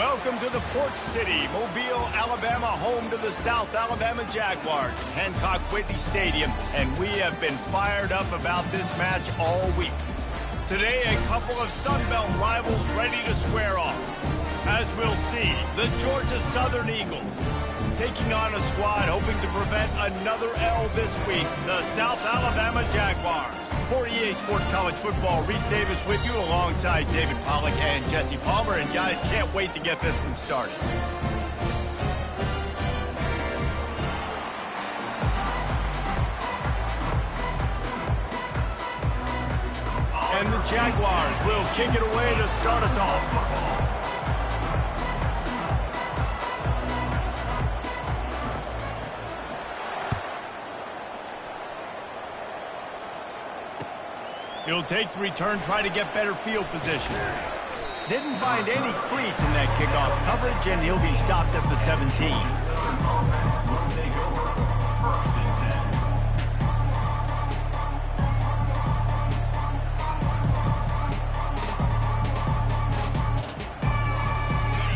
Welcome to the Port City, Mobile, Alabama, home to the South Alabama Jaguars, Hancock Whitney Stadium, and we have been fired up about this match all week. Today, a couple of Sun Belt rivals ready to square off. As we'll see, the Georgia Southern Eagles taking on a squad hoping to prevent another L this week, the South Alabama Jaguars. For EA Sports College Football, Reese Davis with you alongside David Pollack and Jesse Palmer. And guys, can't wait to get this one started. And the Jaguars will kick it away to start us off. He'll take the return, try to get better field position. Didn't find any crease in that kickoff coverage, and he'll be stopped at the 17.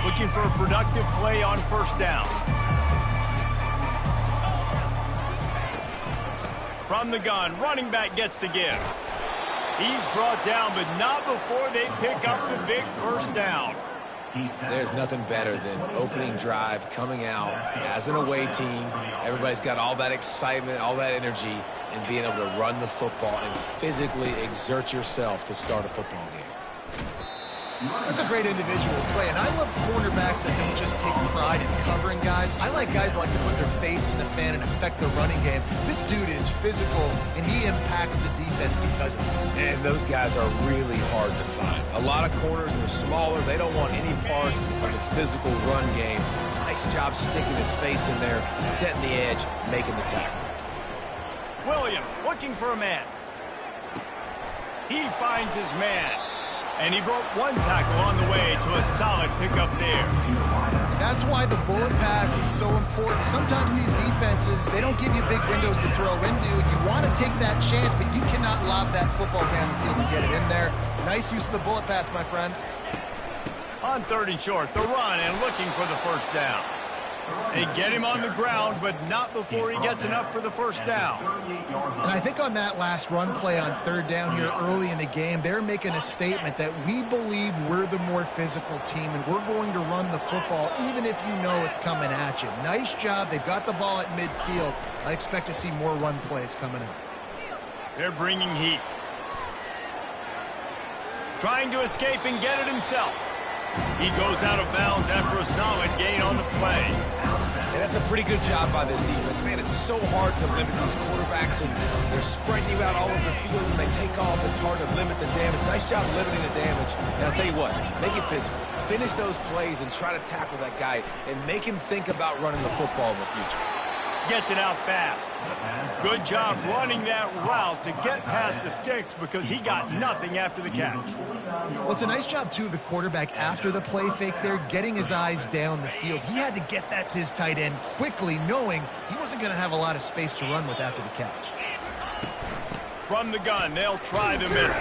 Looking for a productive play on first down. From the gun, running back gets to give. He's brought down, but not before they pick up the big first down. There's nothing better than opening drive, coming out as an away team. Everybody's got all that excitement, all that energy, and being able to run the football and physically exert yourself to start a football game. That's a great individual play, and I love cornerbacks that don't just take pride in covering guys. I like guys that like to put their face in the fan and affect the running game. This dude is physical, and he impacts the defense because of it. And those guys are really hard to find. A lot of corners, they're smaller. They don't want any part of the physical run game. Nice job sticking his face in there, setting the edge, making the tackle. Williams looking for a man. He finds his man. And he broke one tackle on the way to a solid pickup there. That's why the bullet pass is so important. Sometimes these defenses, they don't give you big windows to throw into. You want to take that chance, but you cannot lob that football down the field and get it in there. Nice use of the bullet pass, my friend. On 3rd and short, the run and looking for the first down. They get him on the ground, but not before he gets enough for the first down. And I think on that last run play on 3rd down here early in the game, they're making a statement that we believe we're the more physical team, and we're going to run the football even if you know it's coming at you. Nice job. They've got the ball at midfield. I expect to see more run plays coming up. They're bringing heat. Trying to escape and get it himself. He goes out of bounds after a solid gain on the play. And that's a pretty good job by this defense. Man, it's so hard to limit these quarterbacks, and they're spreading you out all over the field. When they take off, it's hard to limit the damage. Nice job limiting the damage. And I'll tell you what, make it physical. Finish those plays and try to tackle that guy and make him think about running the football in the future. Gets it out fast. Good job running that route to get past the sticks because he got nothing after the catch. Well, it's a nice job, too, of the quarterback after the play fake there, getting his eyes down the field. He had to get that to his tight end quickly, knowing he wasn't going to have a lot of space to run with after the catch. From the gun, they'll try the middle.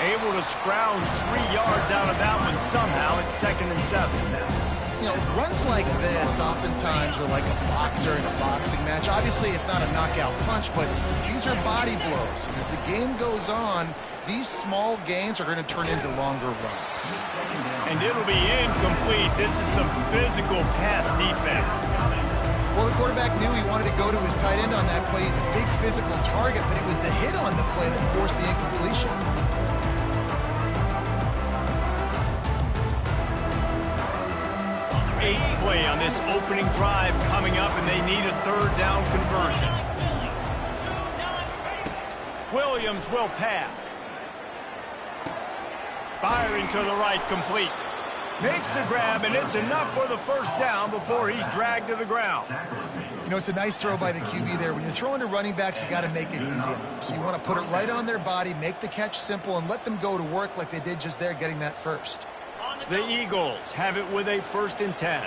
Able to scrounge 3 yards out of that one somehow. It's 2nd and 7. You know, runs like this oftentimes are like a boxer in a boxing match. Obviously, it's not a knockout punch, but these are body blows. And as the game goes on, these small gains are going to turn into longer runs. And it'll be incomplete. This is some physical pass defense. Well, the quarterback knew he wanted to go to his tight end on that play. He's a big physical target, but it was the hit on the play that forced the incompletion. 8th play on this opening drive coming up, and they need a 3rd down conversion. Williams will pass. Firing to the right, complete. Makes the grab, and it's enough for the first down before he's dragged to the ground. You know, it's a nice throw by the QB there. When you're throwing to running backs, you got to make it easy. So you want to put it right on their body, make the catch simple, and let them go to work like they did just there, getting that first. The Eagles have it with a 1st and 10.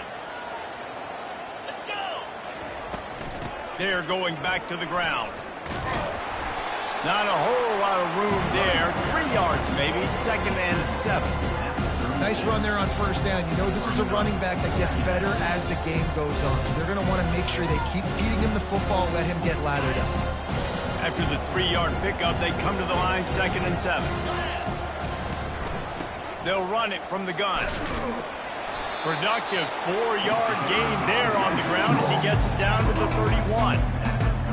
Let's go. They're going back to the ground. Not a whole lot of room there. 3 yards maybe, 2nd and 7. Nice run there on first down. You know this is a running back that gets better as the game goes on. So they're going to want to make sure they keep feeding him the football, let him get lathered up. After the 3-yard pickup, they come to the line, 2nd and 7. They'll run it from the gun. Productive 4-yard gain there on the ground as he gets it down to the 31.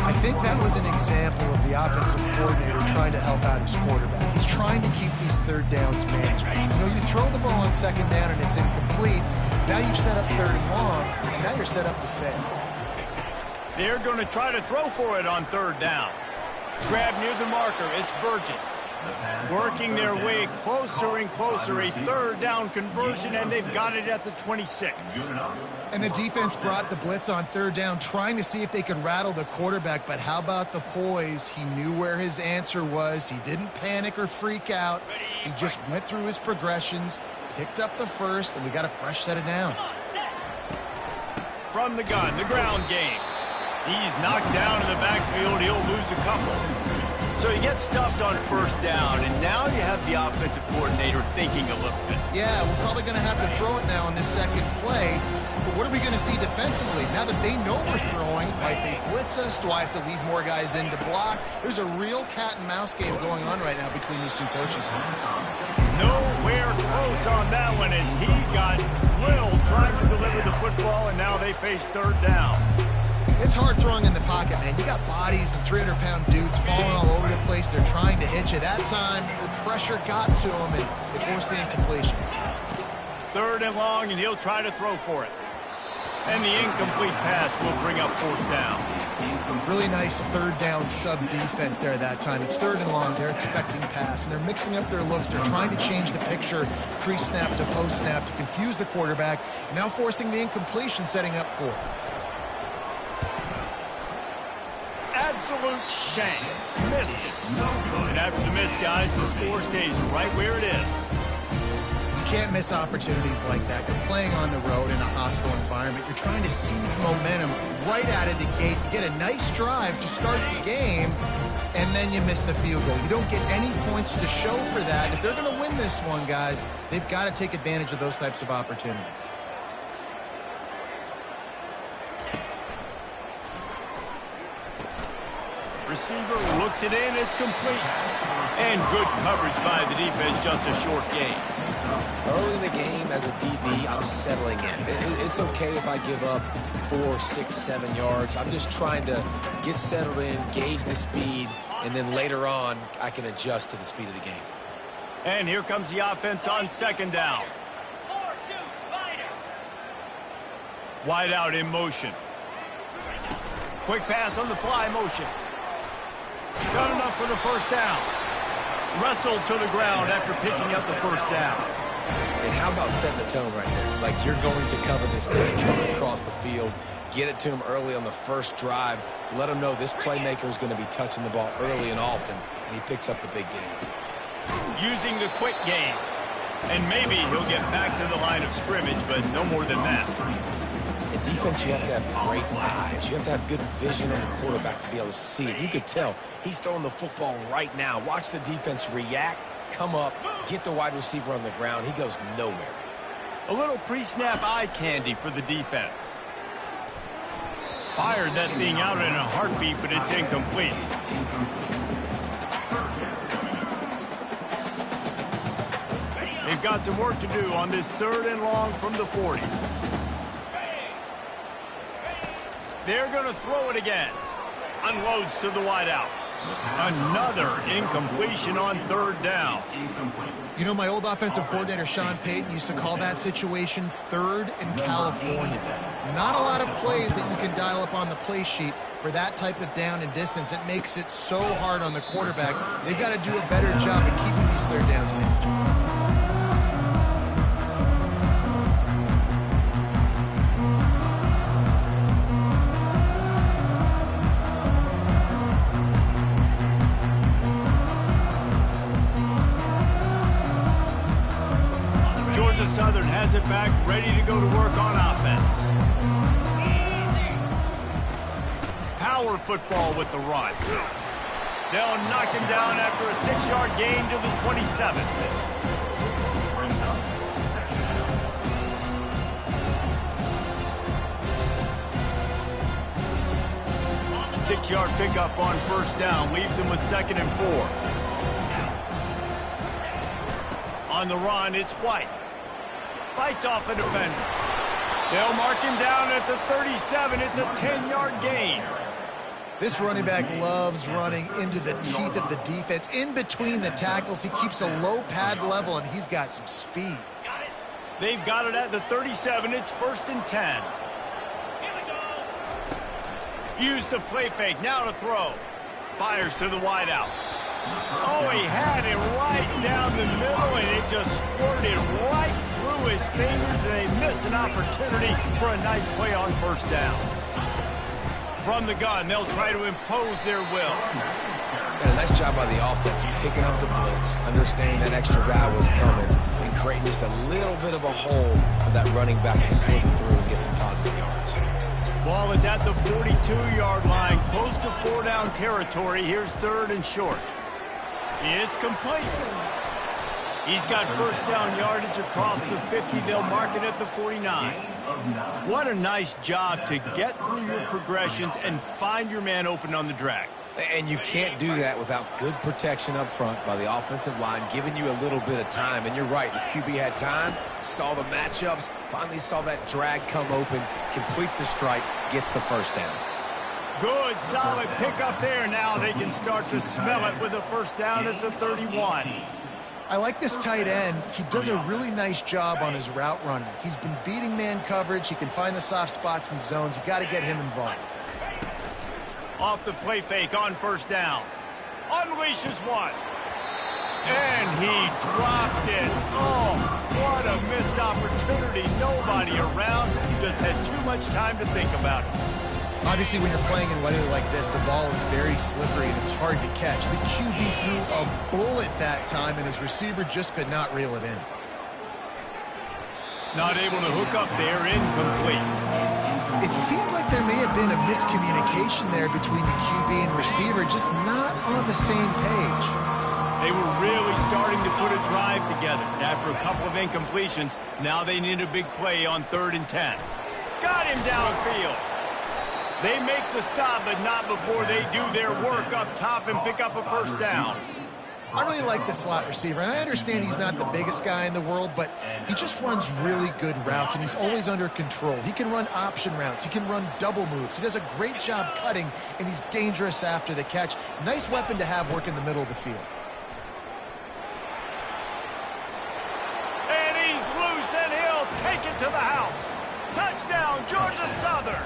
I think that was an example of the offensive coordinator trying to help out his quarterback. He's trying to keep these third downs manageable. You know, you throw the ball on 2nd down and it's incomplete. Now you've set up 3rd and long, and now you're set up to fail. They're going to try to throw for it on 3rd down. Grab near the marker. It's Burgess. Working their way closer and closer. A 3rd down conversion, and they've got it at the 26. And the defense brought the blitz on 3rd down, trying to see if they could rattle the quarterback. But how about the poise? He knew where his answer was. He didn't panic or freak out. He just went through his progressions, picked up the first, and we got a fresh set of downs. From the gun, the ground game. He's knocked down in the backfield. He'll lose a couple. So he gets stuffed on 1st down, and now you have the offensive coordinator thinking a little bit. Yeah, we're probably going to have to throw it now on this 2nd play. But what are we going to see defensively? Now that they know we're throwing, might they blitz us? Do I have to leave more guys in to block? There's a real cat-and-mouse game going on right now between these two coaching staffs. Nowhere close on that one as he got drilled trying to deliver the football, and now they face 3rd down. It's hard throwing in the pocket, man. You got bodies and 300-pound dudes falling all over the place. They're trying to hit you. That time, the pressure got to him, and they forced the incompletion. 3rd and long, and he'll try to throw for it. And the incomplete pass will bring up 4th down. Really nice 3rd down sub-defense there that time. It's 3rd and long. They're expecting pass, and they're mixing up their looks. They're trying to change the picture pre-snap to post-snap to confuse the quarterback, now forcing the incompletion, setting up 4th. Absolute shame. Missed it. And after the miss, guys, the score stays right where it is. You can't miss opportunities like that. You're playing on the road in a hostile environment. You're trying to seize momentum right out of the gate. You get a nice drive to start the game, and then you miss the field goal. You don't get any points to show for that. If they're going to win this one, guys, they've got to take advantage of those types of opportunities. Receiver looks it in. It's complete. And good coverage by the defense, just a short gain. Early in the game, as a DB, I'm settling in. It's okay if I give up 4, 6, 7 yards. I'm just trying to get settled in, gauge the speed, and then later on, I can adjust to the speed of the game. And here comes the offense on 2nd down. Wide out in motion. Quick pass on the fly motion. Done enough for the 1st down. Wrestled to the ground after picking up the 1st down. And how about setting the tone right there? Like, you're going to cover this guy coming across the field, get it to him early on the first drive, let him know this playmaker is going to be touching the ball early and often, and he picks up the big game. Using the quick game. And maybe he'll get back to the line of scrimmage, but no more than that. In defense, you have to have great eyes. You have to have good vision on the quarterback to be able to see it. You could tell he's throwing the football right now. Watch the defense react, come up, get the wide receiver on the ground. He goes nowhere. A little pre-snap eye candy for the defense. Fired that thing out in a heartbeat, but it's incomplete. They've got some work to do on this 3rd and long from the 40. They're going to throw it again. Unloads to the wideout. Another incompletion on 3rd down. You know, my old offensive coordinator, Sean Payton, used to call that situation 3rd in California. Not a lot of plays that you can dial up on the play sheet for that type of down and distance. It makes it so hard on the quarterback. They've got to do a better job of keeping these 3rd downs managed. Southern has it back, ready to go to work on offense. Power football with the run. They'll knock him down after a 6-yard gain to the 27. 6-yard pickup on first down. Leaves them with 2nd and 4. On the run, it's White. Fights off a defender. They'll mark him down at the 37. It's a 10-yard gain. This running back loves running into the teeth of the defense. In between the tackles, he keeps a low pad level, and he's got some speed. They've got it at the 37. It's 1st and 10. Use the play fake. Now to throw. Fires to the wideout. Oh, he had it right down the middle, and it just squirted right through his fingers, and they miss an opportunity for a nice play on first down. From the gun, they'll try to impose their will. And a nice job by the offense picking up the blitz, understanding that extra guy was coming, and creating just a little bit of a hole for that running back to slip through and get some positive yards. Ball is at the 42-yard line, close to 4-down territory. Here's 3rd and short. It's complete. He's got first down yardage across the 50. They'll mark it at the 49. What a nice job to get through your progressions and find your man open on the drag. And you can't do that without good protection up front by the offensive line, giving you a little bit of time. And you're right, the QB had time, saw the matchups, finally saw that drag come open, completes the strike, gets the first down. Good, solid pickup there. Now they can start to smell it with a first down at the 31. I like this tight end. He does a really nice job on his route running. He's been beating man coverage. He can find the soft spots and zones. You got to get him involved. Off the play fake on first down. Unleashes one. And he dropped it. Oh, what a missed opportunity. Nobody around. He just had too much time to think about it. Obviously, when you're playing in weather like this, the ball is very slippery and it's hard to catch. The QB threw a bullet that time, and his receiver just could not reel it in. Not able to hook up there, incomplete. It seemed like there may have been a miscommunication there between the QB and receiver, just not on the same page. They were really starting to put a drive together. After a couple of incompletions, now they need a big play on 3rd and 10. Got him downfield. They make the stop, but not before they do their work up top and pick up a first down. I really like the slot receiver, and I understand he's not the biggest guy in the world, but he just runs really good routes, and he's always under control. He can run option routes. He can run double moves. He does a great job cutting, and he's dangerous after the catch. Nice weapon to have work in the middle of the field. And he's loose, and he'll take it to the house. Touchdown, Georgia Southern.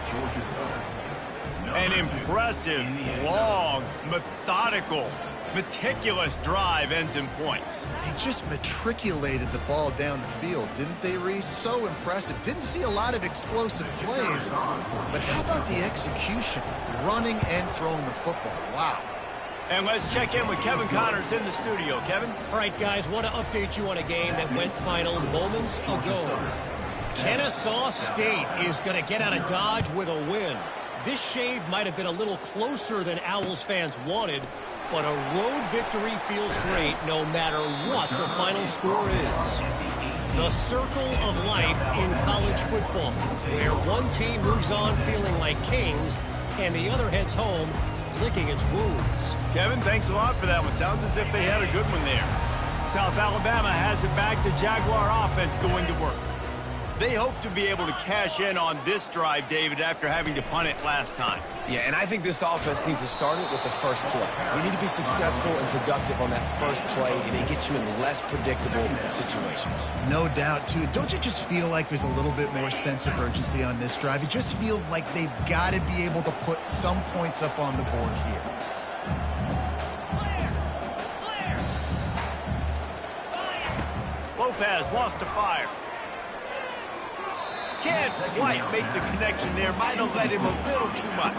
An impressive, long, methodical, meticulous drive ends in points. They just matriculated the ball down the field, didn't they, Reese? So impressive. Didn't see a lot of explosive plays, but how about the execution? Running and throwing the football. Wow. And let's check in with Kevin Connors in the studio. Kevin? All right, guys, want to update you on a game that went final moments ago. Kennesaw State is going to get out of Dodge with a win. This shave might have been a little closer than Owls fans wanted, but a road victory feels great no matter what the final score is. The circle of life in college football, where one team moves on feeling like kings and the other heads home licking its wounds. Kevin, thanks a lot for that one. Sounds as if they had a good one there. South Alabama has it back. The Jaguar offense going to work. They hope to be able to cash in on this drive, David, after having to punt it last time. Yeah, and I think this offense needs to start it with the first play. We need to be successful and productive on that first play, and it gets you in less predictable situations. No doubt, too. Don't you just feel like there's a little bit more sense of urgency on this drive? It just feels like they've got to be able to put some points up on the board here. Lopez wants to fire. Can't quite make the connection there. Might have led him a little too much.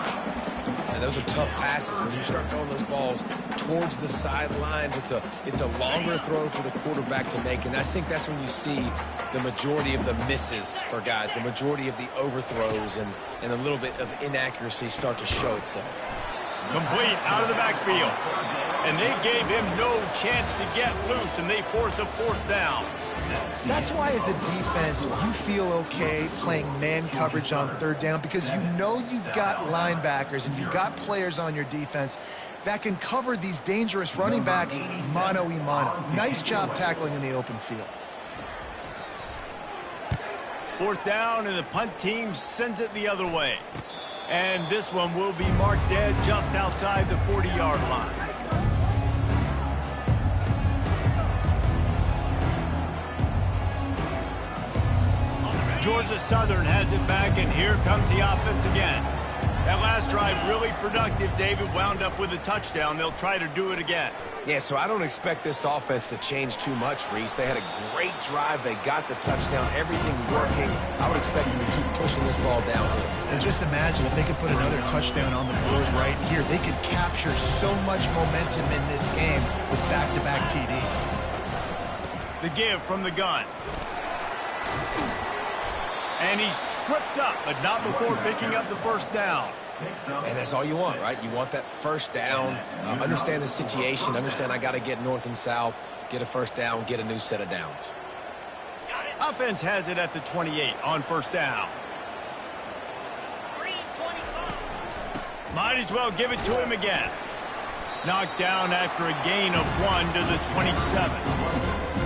And those are tough passes. When you start throwing those balls towards the sidelines, it's a longer throw for the quarterback to make. And I think that's when you see the majority of the misses for guys, the majority of the overthrows and a little bit of inaccuracy start to show itself. Complete out of the backfield. And they gave him no chance to get loose, and they force a 4th down. That's why, as a defense, you feel okay playing man coverage on 3rd down, because you know you've got linebackers and you've got players on your defense that can cover these dangerous running backs mano-a-mano. Nice job tackling in the open field. 4th down, and the punt team sends it the other way. And this one will be marked dead just outside the 40-yard line. Georgia Southern has it back, and here comes the offense again. That last drive really productive, David. Wound up with a touchdown. They'll try to do it again. Yeah, so I don't expect this offense to change too much, Reese. They had a great drive. They got the touchdown. Everything working. I would expect them to keep pushing this ball downhill. And just imagine if they could put another touchdown on the board right here. They could capture so much momentum in this game with back-to-back TDs. The give from the gun. And he's tripped up, but not before picking up the 1st down. And that's all you want, right? You want that 1st down. Understand the situation. Understand I got to get north and south, get a 1st down, get a new set of downs. Offense has it at the 28 on 1st down. Might as well give it to him again. Knocked down after a gain of 1 to the 27.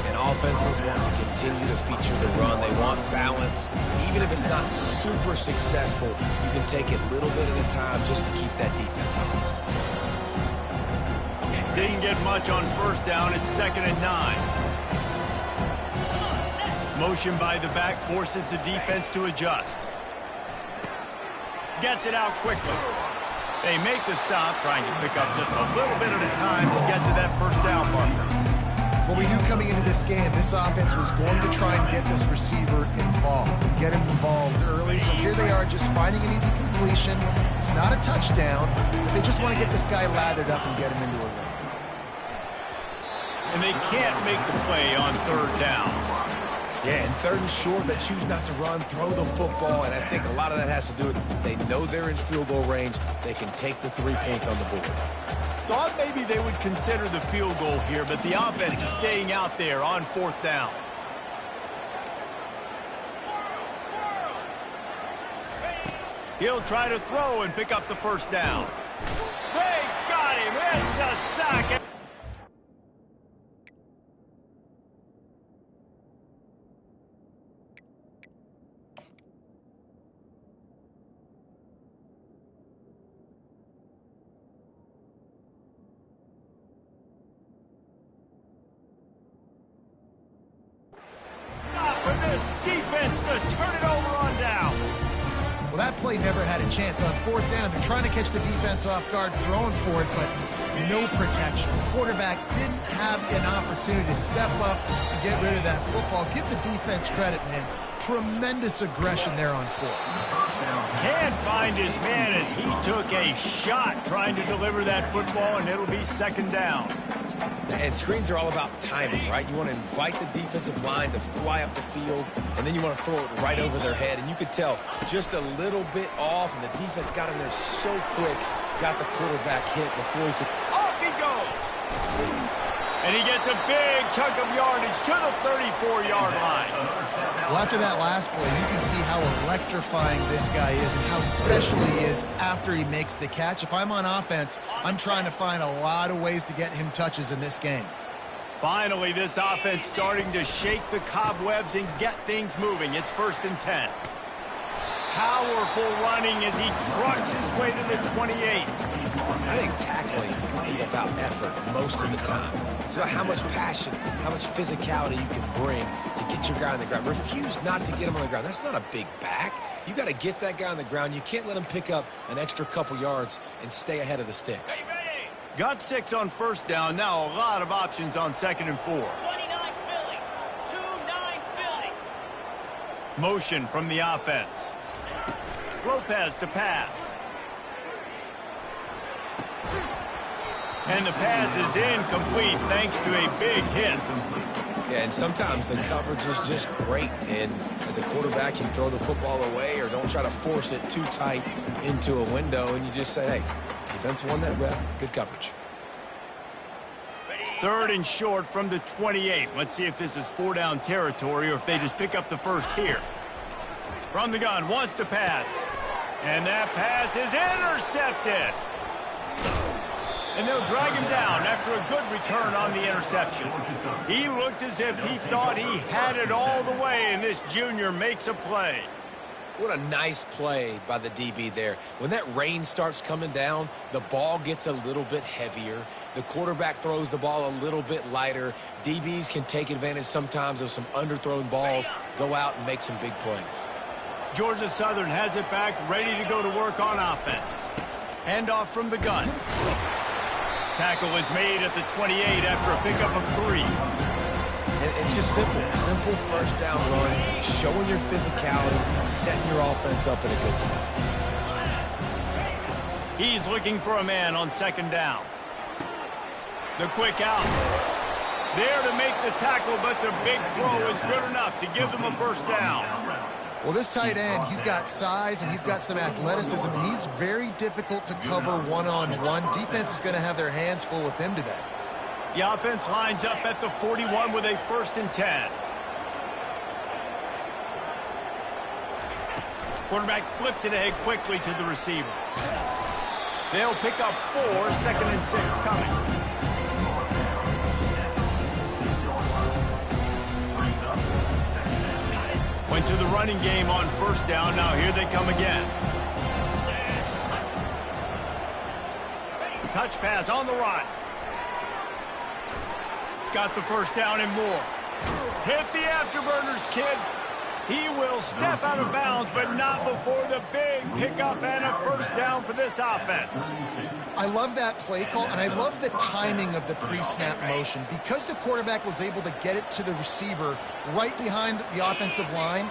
And offenses want to continue to feature the run. They want balance. Even if it's not super successful, you can take it little bit at a time just to keep that defense honest. Didn't get much on 1st down. It's 2nd and 9. Motion by the back forces the defense to adjust. Gets it out quickly. They make the stop, trying to pick up just a little bit at a time to get to that 1st down marker. Well, we knew coming into this game, this offense was going to try and get this receiver involved and get him involved early. So here they are just finding an easy completion. It's not a touchdown, but they just want to get this guy lathered up and get him into a run. And they can't make the play on 3rd down. Yeah, and 3rd and short, they choose not to run, throw the football, and I think a lot of that has to do with they know they're in field goal range. They can take the 3 points on the board. Thought maybe they would consider the field goal here, but the offense is staying out there on 4th down. He'll try to throw and pick up the 1st down. They got him. It's a sack. For this defense to turn it over on down. Well, that play never had a chance. On 4th down, they're trying to catch the defense off guard, throwing for it, but no protection. The quarterback didn't have an opportunity to step up and get rid of that football. Give the defense credit, man. Tremendous aggression there on 4th. Can't find his man as he took a shot trying to deliver that football, and it'll be 2nd down. And screens are all about timing, right? You want to invite the defensive line to fly up the field, and then you want to throw it right over their head. And you could tell just a little bit off, and the defense got in there so quick, got the quarterback hit before he could. Off he goes! And he gets a big chunk of yardage to the 34-yard line. Well, after that last play, you can see how electrifying this guy is and how special he is after he makes the catch. If I'm on offense, I'm trying to find a lot of ways to get him touches in this game. Finally, this offense starting to shake the cobwebs and get things moving. It's 1st and 10. Powerful running as he trucks his way to the 28. I think tackling is about effort most of the time. It's about how much passion, how much physicality you can bring to get your guy on the ground. Refuse not to get him on the ground. That's not a big back. You got to get that guy on the ground. You can't let him pick up an extra couple yards and stay ahead of the sticks. Got 6 on 1st down. Now a lot of options on 2nd and 4. 29 Philly. 2-9 Philly. Motion from the offense. Lopez to pass. And the pass is incomplete thanks to a big hit. Yeah, and sometimes the coverage is just great. And as a quarterback, you throw the football away or don't try to force it too tight into a window, and you just say, hey, Defense won that rep. Good coverage. 3rd and short from the 28. Let's see if this is 4-down territory or if they just pick up the first here. From the gun, wants to pass. And that pass is intercepted. And they'll drag him down after a good return on the interception. He looked as if he thought he had it all the way, and this junior makes a play. What a nice play by the DB there. When that rain starts coming down, the ball gets a little bit heavier. The quarterback throws the ball a little bit lighter. DBs can take advantage sometimes of some underthrown balls, go out and make some big plays. Georgia Southern has it back, ready to go to work on offense. Handoff from the gun. Tackle is made at the 28 after a pickup of 3. And it's just simple. Simple first down run, showing your physicality, setting your offense up in a good spot. He's looking for a man on 2nd down. The quick out. There to make the tackle, but the big throw is good enough to give them a first down. Well, this tight end, he's got size and he's got some athleticism, and he's very difficult to cover one-on-one. Defense is going to have their hands full with him today. The offense lines up at the 41 with a 1st and 10. Quarterback flips it ahead quickly to the receiver. They'll pick up 4, 2nd and 6 coming. Went to the running game on 1st down. Now here they come again. Touch pass on the run. Got the first down and more. Hit the afterburners, kid. He will step out of bounds, but not before the big pickup and a first down for this offense. I love that play call, and I love the timing of the pre-snap motion. Because the quarterback was able to get it to the receiver right behind the offensive line,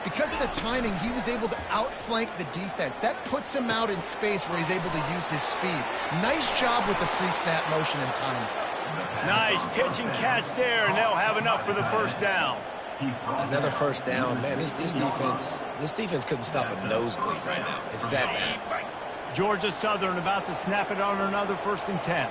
because of the timing, he was able to outflank the defense. That puts him out in space where he's able to use his speed. Nice job with the pre-snap motion and timing. Nice pitch and catch there, and they'll have enough for the first down. Another first down. Man, this defense couldn't stop a nosebleed right now. It's that bad. Georgia Southern about to snap it on another 1st and 10.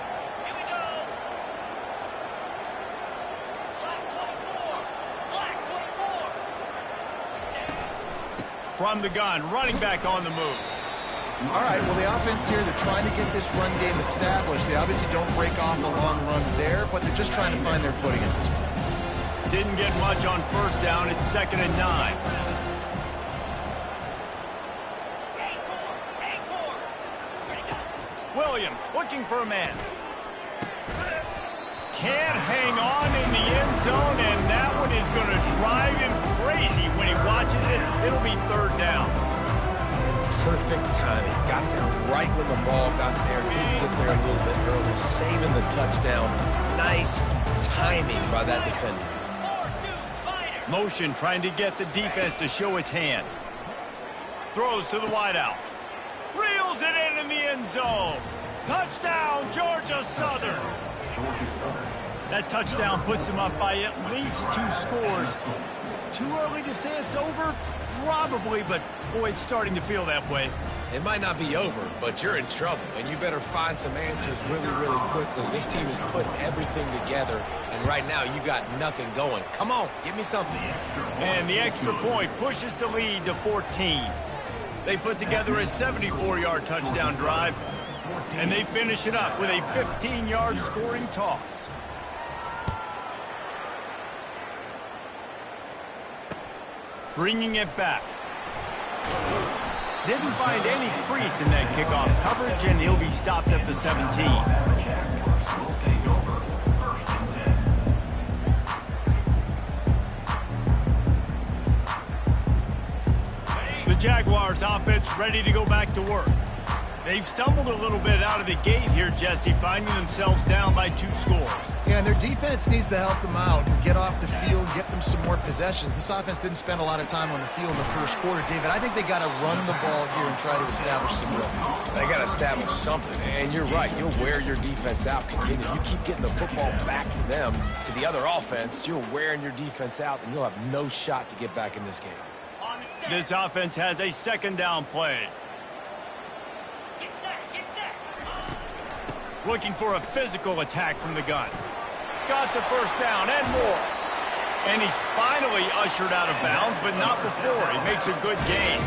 From the gun, running back on the move. All right, well, the offense here, they're trying to get this run game established. They obviously don't break off a long run there, but they're just trying to find their footing at this point. Didn't get much on 1st down. It's 2nd and 9. Williams looking for a man. Can't hang on in the end zone, and that one is going to drive him crazy when he watches it. It'll be 3rd down. Perfect timing. Got there right when the ball got there. Didn't get there a little bit early. Saving the touchdown. Nice timing by that defender. Motion trying to get the defense to show its hand. Throws to the wideout. Reels it in the end zone. Touchdown, Georgia Southern. That touchdown puts them up by at least 2 scores. Too early to say it's over? Probably, but boy, it's starting to feel that way. It might not be over, but you're in trouble, and you better find some answers really, really quickly. This team is putting everything together, and right now you got nothing going. Come on, give me something. And the extra point pushes the lead to 14. They put together a 74-yard touchdown drive, and they finish it up with a 15-yard scoring toss. Bringing it back. Didn't find any crease in that kickoff coverage, and he'll be stopped at the 17. The Jaguars offense ready to go back to work. They've stumbled a little bit out of the gate here, Jesse, finding themselves down by 2 scores. Yeah, and their defense needs to help them out and get off the field, get them some more possessions. This offense didn't spend a lot of time on the field in the first quarter, David. I think they got to run the ball here and try to establish some rhythm. They got to establish something, and you're right. You'll wear your defense out. Continue. You keep getting the football back to them, to the other offense. You're wearing your defense out, and you'll have no shot to get back in this game. This offense has a 2nd down play. Looking for a physical attack from the gun. Got the first down and more. And he's finally ushered out of bounds, but not before. He makes a good gain.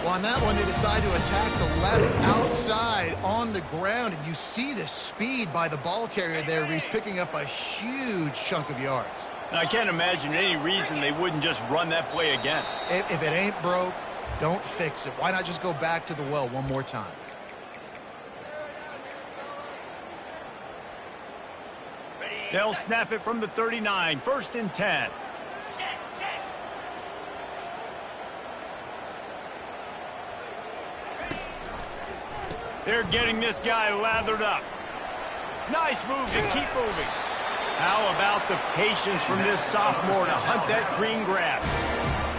Well, on that one, they decide to attack the left outside on the ground. And you see the speed by the ball carrier there. He's picking up a huge chunk of yards. Now, I can't imagine any reason they wouldn't just run that play again. If it ain't broke, don't fix it. Why not just go back to the well one more time? They'll snap it from the 39, 1st and 10. They're getting this guy lathered up. Nice move to keep moving. How about the patience from this sophomore to hunt that green grass?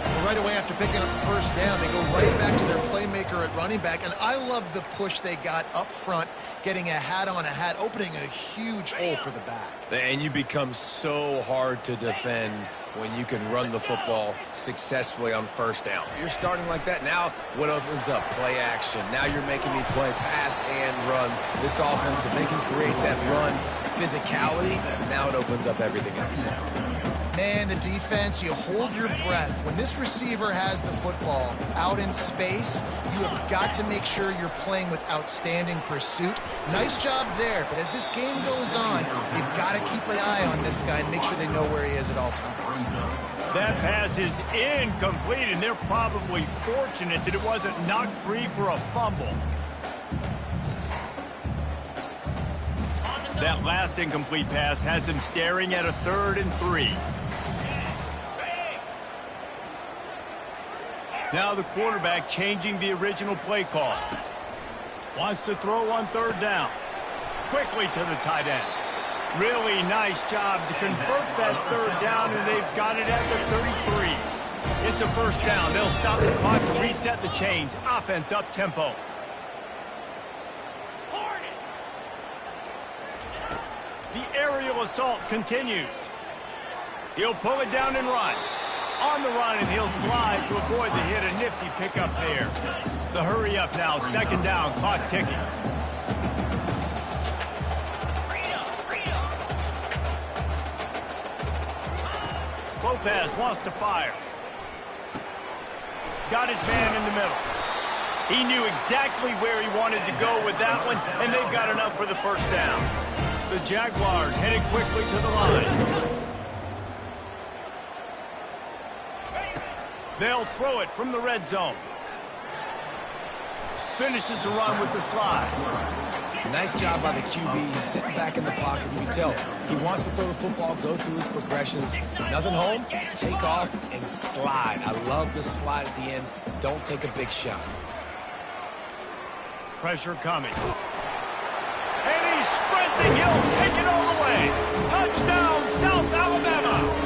Well, right away after picking up the first down, they go right back to their playmaker at running back. And I love the push they got up front, getting a hat on a hat, opening a huge hole for the back. And you become so hard to defend when you can run the football successfully on first down. You're starting like that. Now what opens up? Play action. Now you're making me play pass and run. This offense, if they can create that run physicality, now it opens up everything else. Man, the defense, you hold your breath. When this receiver has the football out in space, you have got to make sure you're playing with outstanding pursuit. Nice job there, but as this game goes on, you've got to keep an eye on this guy and make sure they know where he is at all times. That pass is incomplete, and they're probably fortunate that it wasn't knocked free for a fumble. That last incomplete pass has him staring at a 3rd and 3. Now the quarterback changing the original play call. Wants to throw on 3rd down. Quickly to the tight end. Really nice job to convert that 3rd down, and they've got it at the 33. It's a 1st down. They'll stop the clock to reset the chains. Offense up tempo. The aerial assault continues. He'll pull it down and run. On the run, and he'll slide to avoid the hit. A nifty pickup there. The hurry up now. 2nd down. Clock ticking. Lopez wants to fire. Got his man in the middle. He knew exactly where he wanted to go with that one, and they've got enough for the 1st down. The Jaguars headed quickly to the line. They'll throw it from the red zone. Finishes the run with the slide. Nice job by the QB, sitting back in the pocket. You can tell he wants to throw the football, go through his progressions. Nothing home, take off, and slide. I love the slide at the end. Don't take a big shot. Pressure coming. And he's sprinting. He'll take it all the way. Touchdown, South Alabama.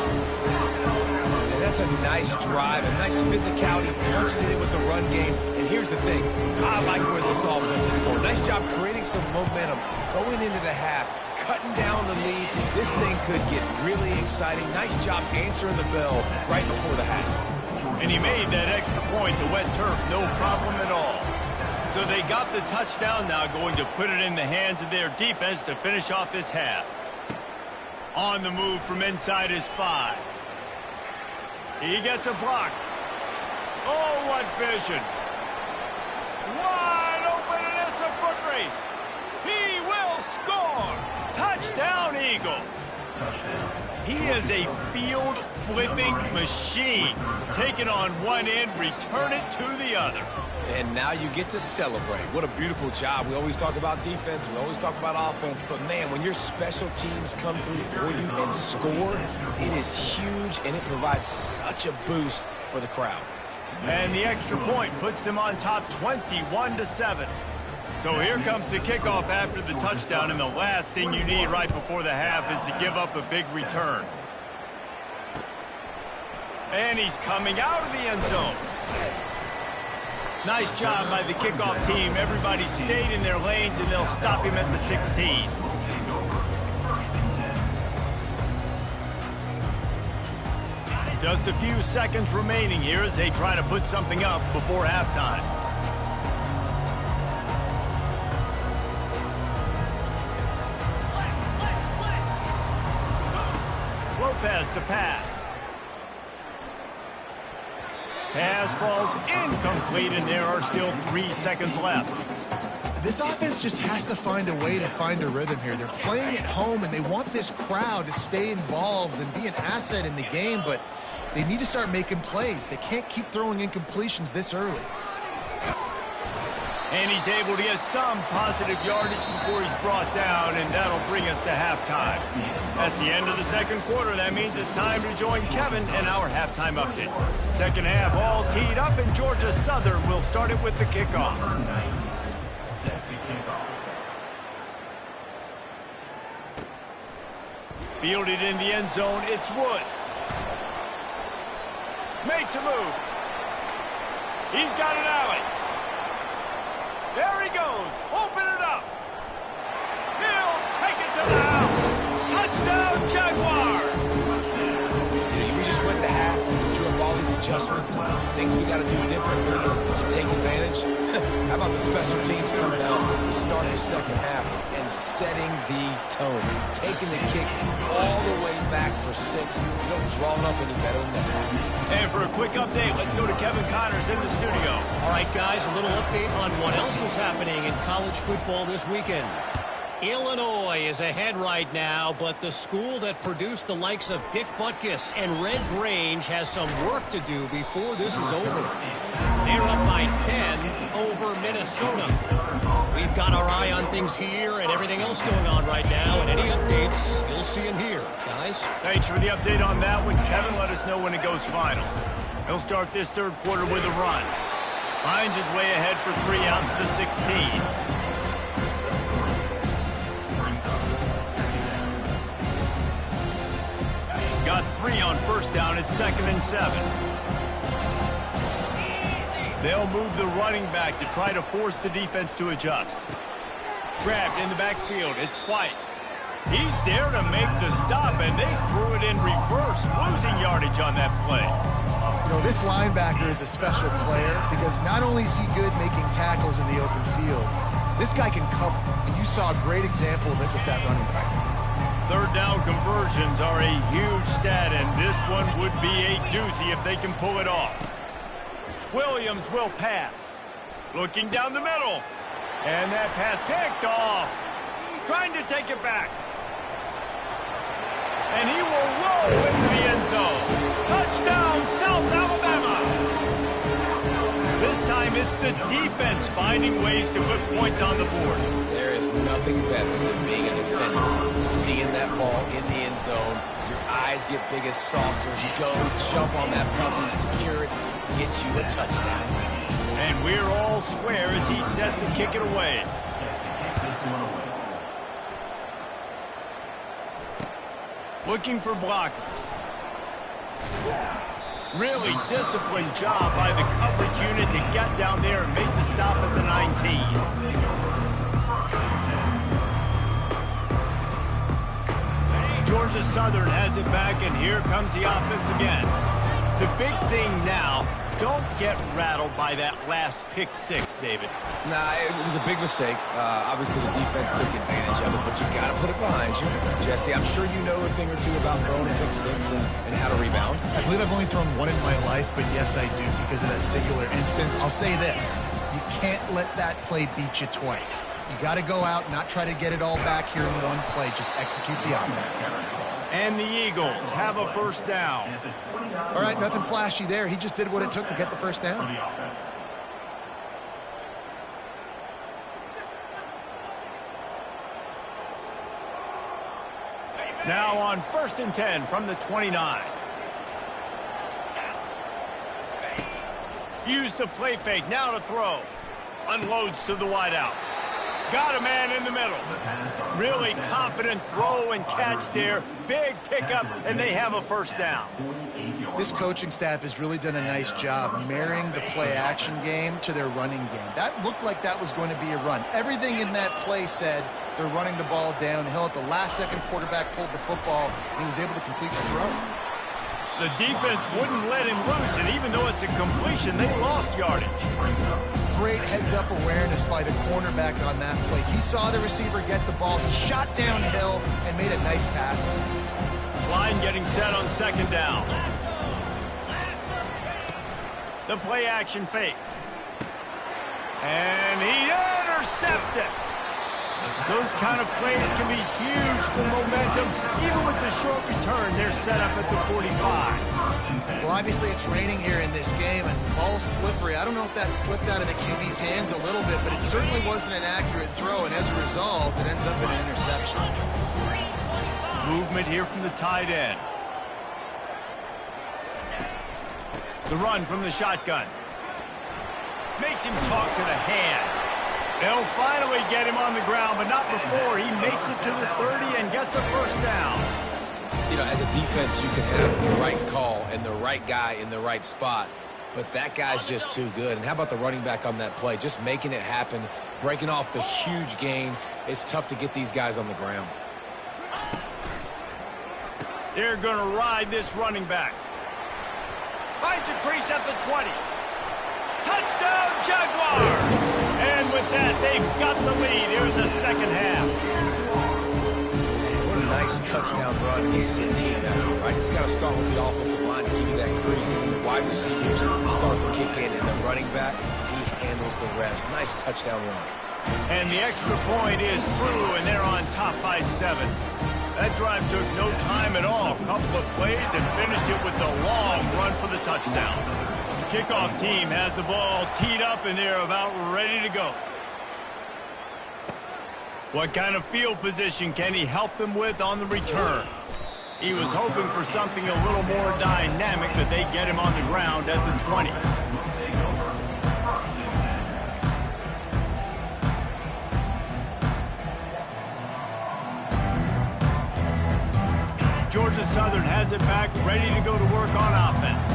That's a nice drive, a nice physicality, punching it in with the run game. And here's the thing, I like where this offense is going. Nice job creating some momentum, going into the half, cutting down the lead. This thing could get really exciting. Nice job answering the bell right before the half. And he made that extra point, the wet turf, no problem at all. So they got the touchdown, now going to put it in the hands of their defense to finish off this half. On the move from inside his 5. He gets a block. Oh, what vision. Wide open, and it's a foot race. He will score. Touchdown, Eagles. He is a field-flipping machine. Take it on one end, return it to the other. And now you get to celebrate. What a beautiful job. We always talk about defense. We always talk about offense. But, man, when your special teams come through for you and score, it is huge, and it provides such a boost for the crowd. And the extra point puts them on top 21-7. So here comes the kickoff after the touchdown, and the last thing you need right before the half is to give up a big return. And he's coming out of the end zone. Nice job by the kickoff team. Everybody stayed in their lanes, and they'll stop him at the 16. Just a few seconds remaining here as they try to put something up before halftime. Lopez to pass. Pass falls incomplete, and there are still 3 seconds left. This offense just has to find a way to find a rhythm here. They're playing at home, and they want this crowd to stay involved and be an asset in the game, but they need to start making plays. They can't keep throwing incompletions this early. And he's able to get some positive yardage before he's brought down, and that'll bring us to halftime. That's the end of the second quarter. That means it's time to join Kevin and our halftime update. Second half all teed up, and Georgia Southern will start it with the kickoff. Fielded in the end zone, it's Woods. Makes a move. He's got an alley. There he goes. Open it up. He'll take it to the house. Touchdown, Jaguars. We just went to half, drew up all these adjustments, things we got to do differently to take advantage. How about the special teams coming out to start the second half and setting the tone, taking the kick all the way back for 6. You don't draw it up any better than that. And for a quick update, let's go to Kevin Connors in the studio. All right, guys, a little update on what else is happening in college football this weekend. Illinois is ahead right now, but the school that produced the likes of Dick Butkus and Red Grange has some work to do before this is over. They're up by 10 over Minnesota. We've got our eye on things here and everything else going on right now, and any updates, you'll see them here, guys. Thanks for the update on that one, Kevin. Let us know when it goes final. He'll start this third quarter with a run. Hines is way ahead for 3 out to the 16. Got 3 on first down at 2nd and 7. They'll move the running back to try to force the defense to adjust. Grabbed in the backfield. It's White. He's there to make the stop, and they threw it in reverse, losing yardage on that play. You know, this linebacker is a special player because not only is he good making tackles in the open field, this guy can cover. And you saw a great example of it with that running back. Third down conversions are a huge stat, and this one would be a doozy if they can pull it off. Williams will pass. Looking down the middle. And that pass picked off. Trying to take it back. And he will roll into the end zone. Touchdown, South Alabama. This time it's the defense finding ways to put points on the board. There is nothing better than being a defender. Seeing that ball in the end zone, your eyes get big as saucers. You go, jump on that puppy, secure it, get you a touchdown. And we're all square as he's set to kick it away. Looking for blockers. Really disciplined job by the coverage unit to get down there and make the stop at the 19. Georgia Southern has it back, and here comes the offense again. The big thing now, don't get rattled by that last pick 6, David. Nah, it was a big mistake. Obviously, the defense took advantage of it, but you got to put it behind you. Jesse, I'm sure you know a thing or two about throwing a pick 6 and how to rebound. I believe I've only thrown one in my life, but yes, I do because of that singular instance. I'll say this. You can't let that play beat you twice. You got to go out, not try to get it all back here in one play. Just execute the offense. And the Eagles have a first down. All right, nothing flashy there. He just did what it took to get the first down. Now on 1st and 10 from the 29. Use the play fake, now to throw. Unloads to the wideout. Got a man in the middle. Really confident throw and catch there. Big pickup, and they have a first down. This coaching staff has really done a nice job marrying the play-action game to their running game. That looked like that was going to be a run. Everything in that play said they're running the ball downhill. At the last second, quarterback pulled the football, and he was able to complete the throw. The defense wouldn't let him loose, and even though it's a completion, they lost yardage. Great heads-up awareness by the cornerback on that play. He saw the receiver get the ball. He shot downhill and made a nice tackle. line getting set on second down. The play action fake. And he intercepts it. Those kind of plays can be huge for momentum. Even with the short return, they're set up at the 45. Well, obviously it's raining here in this game, and the ball's slippery. I don't know if that slipped out of the QB's hands a little bit, but it certainly wasn't an accurate throw, and as a result, it ends up in an interception. Movement here from the tight end. The run from the shotgun. Makes him talk to the hand. They'll finally get him on the ground, but not before he makes it to the 30 and gets a first down. You know, as a defense, you can have the right call and the right guy in the right spot, but that guy's just too good. And how about the running back on that play? Just making it happen, breaking off the huge gain. It's tough to get these guys on the ground. They're going to ride this running back. Finds a crease at the 20. Touchdown, Jaguars! And with that, they've got the lead here in the second half. What a nice touchdown run. This is a team effort, right? It's got to start with the offensive line to give you that crease, and the wide receivers start to kick in, and the running back, he handles the rest. Nice touchdown run. And the extra point is true, and they're on top by 7. That drive took no time at all. A couple of plays and finished it with a long run for the touchdown. The kickoff team has the ball teed up, and they're about ready to go. What kind of field position can he help them with on the return? He was hoping for something a little more dynamic, but they get him on the ground at the 20. Georgia Southern has it back, ready to go to work on offense.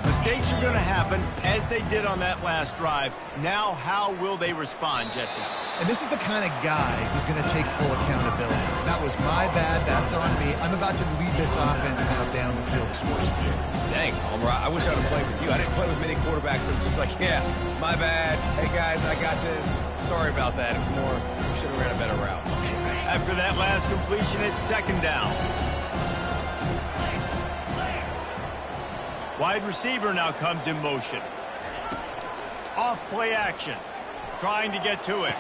Mistakes are going to happen, as they did on that last drive. Now, how will they respond, Jesse? And this is the kind of guy who's going to take full accountability. That was my bad. That's on me. I'm about to lead this offense now down the field to score some points. Dang, Homer, I wish I would have played with you. I didn't play with many quarterbacks that were just like, yeah, my bad. Hey, guys, I got this. Sorry about that. It was more, we should have ran a better route. After that last completion, it's second down. Wide receiver now comes in motion. Off play action. Trying to get to it.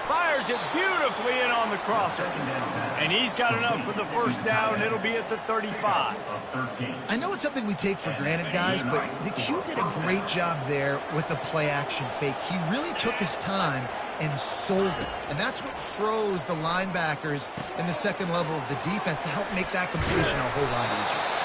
Fires it beautifully in on the crosser. And he's got enough for the first down. It'll be at the 35. I know it's something we take for granted, guys, but the Q did a great job there with the play action fake. He really took his time and sold it. And that's what froze the linebackers in the second level of the defense to help make that completion a whole lot easier.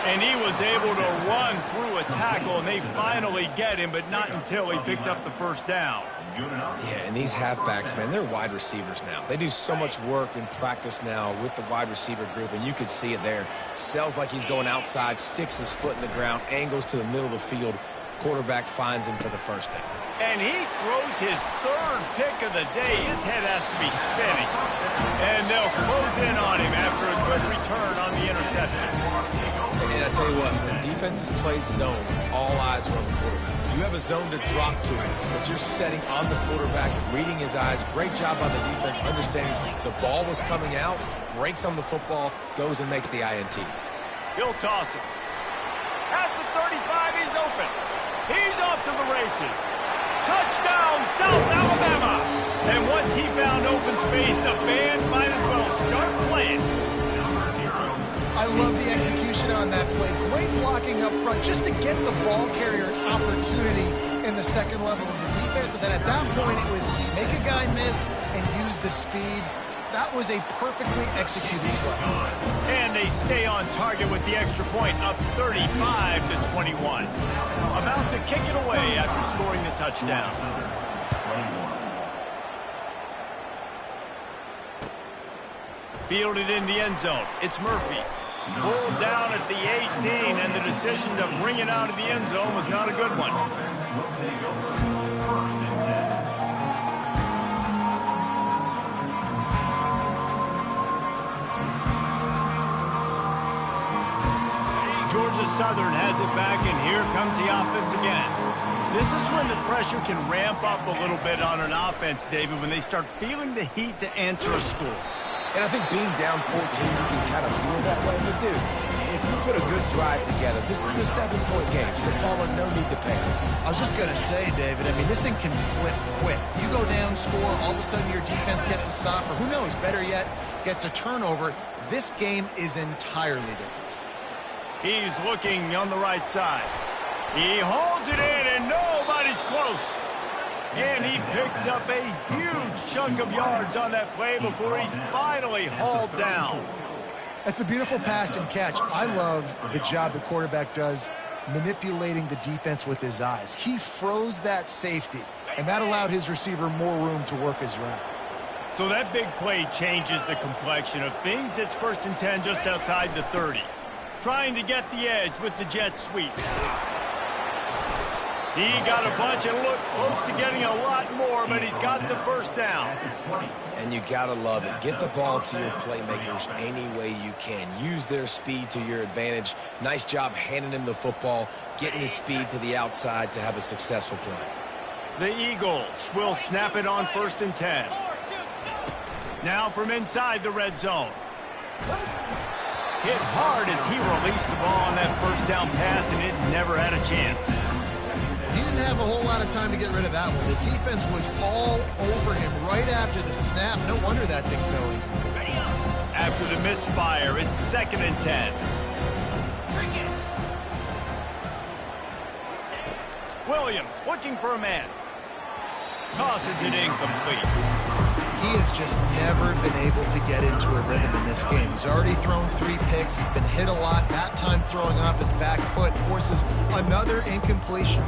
And he was able to run through a tackle, and they finally get him, but not until he picks up the first down. Yeah, and these halfbacks, man, they're wide receivers now. They do so much work in practice now with the wide receiver group, and you can see it there. Sells like he's going outside, sticks his foot in the ground, angles to the middle of the field. Quarterback finds him for the first down. And he throws his third pick of the day. His head has to be spinning. And they'll close in on him after a good return on the interception. And I tell you what, when defenses play zone, all eyes are on the quarterback. You have a zone to drop to, but you're setting on the quarterback, reading his eyes. Great job by the defense, understanding the ball was coming out, breaks on the football, goes and makes the INT. He'll toss it. At the 35, he's open. He's off to the races. Touchdown, South Alabama. And once he found open space, the band might as well start playing. I love the execution on that play. Great blocking up front just to get the ball carrier an opportunity in the second level of the defense. And then at that point, it was make a guy miss and use the speed. That was a perfectly executed play. And they stay on target with the extra point, up 35-21. About to kick it away after scoring the touchdown. Fielded in the end zone. It's Murphy. Pulled down at the 18, and the decision to bring it out of the end zone was not a good one. Georgia Southern has it back, and here comes the offense again. This is when the pressure can ramp up a little bit on an offense, David, when they start feeling the heat to answer a score. And I think being down 14, you can kind of feel that way. But, dude, if you put a good drive together, this is a 7-point game, so Palmer, no need to panic. I was just going to say, David, I mean, this thing can flip quick. You go down, score, all of a sudden your defense gets a stop, or who knows, better yet, gets a turnover. This game is entirely different. He's looking on the right side. He holds it in, and nobody's close. And he picks up a huge chunk of yards on that play before he's finally hauled down. That's a beautiful pass and catch. I love the job the quarterback does manipulating the defense with his eyes. He froze that safety, and that allowed his receiver more room to work his route. So that big play changes the complexion of things. It's 1st and 10 just outside the 30. Trying to get the edge with the jet sweep. He got a bunch and looked close to getting a lot more, but he's got the first down. And you got to love it. Get the ball to your playmakers any way you can. Use their speed to your advantage. Nice job handing him the football, getting his speed to the outside to have a successful play. The Eagles will snap it on 1st and 10. Now from inside the red zone. Hit hard as he released the ball on that first down pass, and it never had a chance. He didn't have a whole lot of time to get rid of that one. The defense was all over him right after the snap. No wonder that thing fell in. After the misfire, it's 2nd and 10. Williams looking for a man. Tosses it incomplete. He has just never been able to get into a rhythm in this game. He's already thrown 3 picks. He's been hit a lot. That time throwing off his back foot forces another incompletion.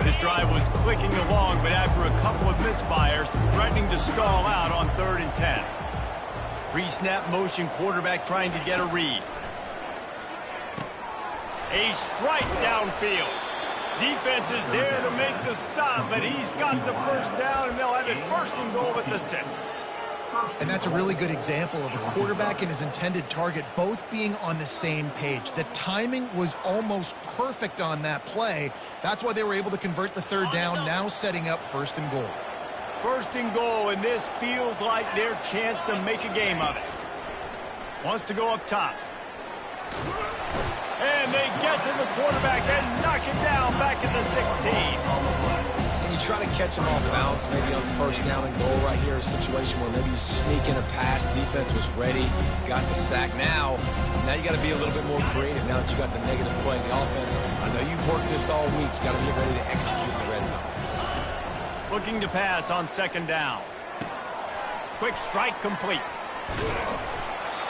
This drive was clicking along, but after a couple of misfires, threatening to stall out on 3rd and 10. Pre-snap motion quarterback trying to get a read. A strike downfield. Defense is there to make the stop, but he's got the first down, and they'll have it 1st and goal at the 6. And that's a really good example of a quarterback and his intended target both being on the same page. The timing was almost perfect on that play. That's why they were able to convert the 3rd down, now setting up 1st and goal. 1st and goal, and this feels like their chance to make a game of it. Wants to go up top. And they get to the quarterback and knock him down back at the 16. And you try to catch him off balance, maybe on 1st down and goal right here, a situation where maybe you sneak in a pass, defense was ready, got the sack. Now you got to be a little bit more creative now that you got the negative play. The offense, I know you've worked this all week. You got to get ready to execute in the red zone. Looking to pass on 2nd down. Quick strike complete.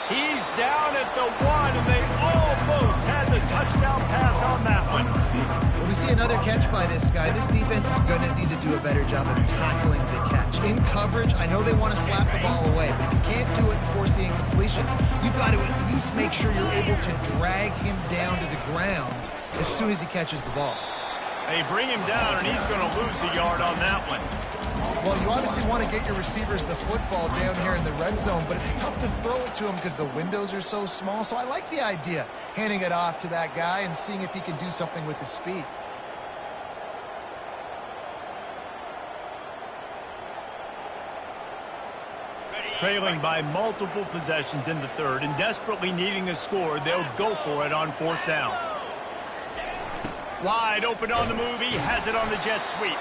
He's down at the 1, and they almost had the touchdown pass on that one. Well, we see another catch by this guy. This defense is going to need to do a better job of tackling the catch. In coverage, I know they want to slap the ball away, but if you can't do it and force the incompletion, you've got to at least make sure you're able to drag him down to the ground as soon as he catches the ball. They bring him down, and he's going to lose a yard on that one. Well, you obviously want to get your receivers the football down here in the red zone, but it's tough to throw it to them because the windows are so small. So I like the idea, handing it off to that guy and seeing if he can do something with his speed. Trailing by multiple possessions in the 3rd and desperately needing a score, they'll go for it on 4th down. Wide open on the move. He has it on the jet sweep.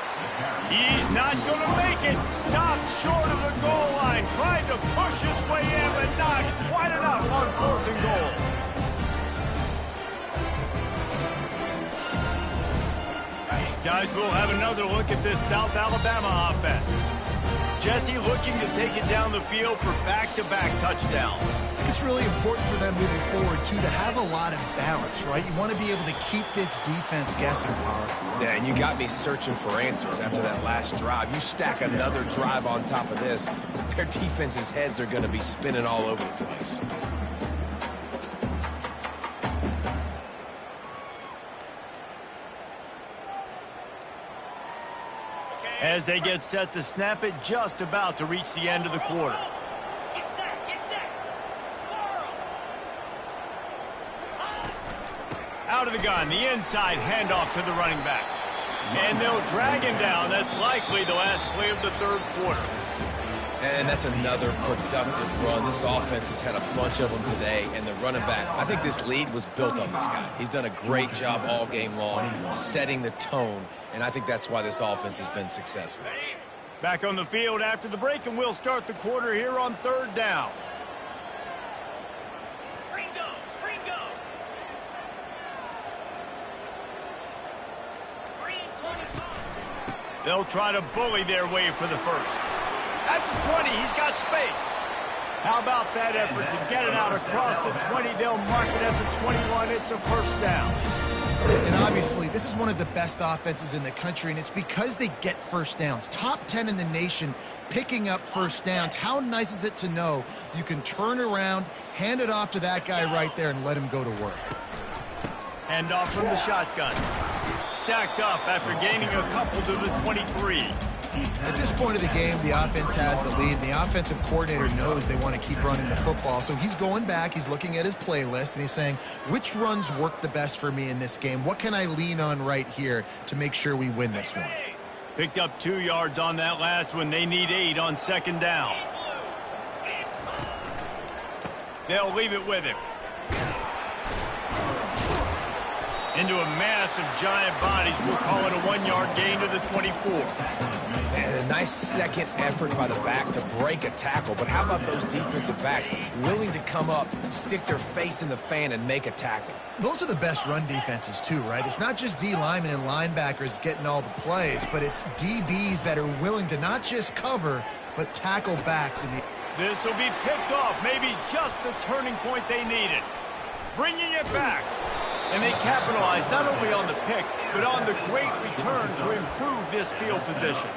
He's not going to make it. Stopped short of the goal line. Tried to push his way in, but not quite enough on 4th and goal. Guys, we'll have another look at this South Alabama offense. Jesse looking to take it down the field for back-to-back touchdowns. It's really important for them moving forward, too, to have a lot of balance, right? You want to be able to keep this defense guessing, Pollard. Yeah, and you got me searching for answers after that last drive. You stack another drive on top of this, their defense's heads are going to be spinning all over the place. As they get set to snap it, just about to reach the end of the quarter. Get set, get set. Squirrel. Out of the gun, the inside handoff to the running back. And they'll drag him down. That's likely the last play of the 3rd quarter. And that's another productive run. This offense has had a bunch of them today, and the running back, I think this lead was built on this guy. He's done a great job all game long, setting the tone, and I think that's why this offense has been successful. Back on the field after the break, and we'll start the quarter here on 3rd down. Gringo, gringo. Green 25. They'll try to bully their way for the first. At the 20, he's got space. How about that effort to get it out across the 20? They'll mark it at the 21. It's a first down. And obviously, this is one of the best offenses in the country, and it's because they get first downs. Top 10 in the nation picking up first downs. How nice is it to know you can turn around, hand it off to that guy right there, and let him go to work. Hand off from the shotgun. Stacked up after gaining a couple to the 23. At this point of the game, the offense has the lead, and the offensive coordinator knows they want to keep running the football. So he's going back, he's looking at his playlist, and he's saying, which runs work the best for me in this game? What can I lean on right here to make sure we win this one? Picked up 2 yards on that last one. They need 8 on 2nd down. They'll leave it with him. Into a mass of giant bodies. We'll call it a 1-yard gain to the 24. And a nice second effort by the back to break a tackle. But how about those defensive backs willing to come up, stick their face in the fan, and make a tackle? Those are the best run defenses too, right? It's not just D linemen and linebackers getting all the plays, but it's DBs that are willing to not just cover, but tackle backs. This will be picked off. Maybe just the turning point they needed. Bringing it back. And they capitalized not only on the pick, but on the great return to improve this field position.